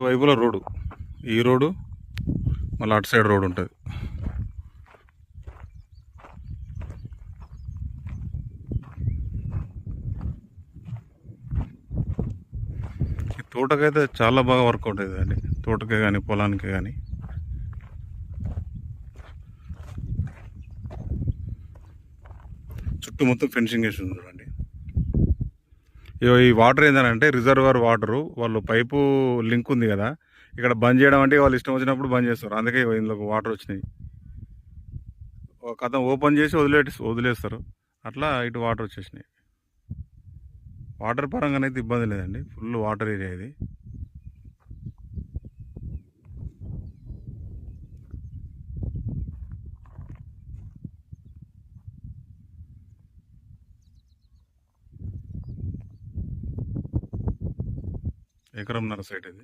వైపులో road, ఈ road మళ్ళీ అటు సైడ్ రోడ్ ఉంటుంది. ఈ తోటకైతే చాలా బాగా వర్కౌట్ అవుతుందండి, తోటకే కానీ పొలానికి కానీ. చుట్టూ మొత్తం ఫెన్సింగ్ వేసి ఉంది చూడండి. ఈ వాటర్ ఏంటంటే రిజర్వర్ వాటరు, వాళ్ళు పైపు లింక్ ఉంది కదా, ఇక్కడ బంద్ చేయడం అంటే వాళ్ళు ఇష్టం వచ్చినప్పుడు బంద్ చేస్తారు. అందుకే ఇందులోకి వాటర్ వచ్చినాయి. కథ ఓపెన్ చేసి వదిలేస్తారు, అట్లా ఇటు వాటర్ వచ్చేసినాయి. వాటర్ పరంగానైతే ఇబ్బంది లేదండి, ఫుల్ వాటర్ ఏరియా ఇది. ఎకరంన్నర సైట్ ఇది.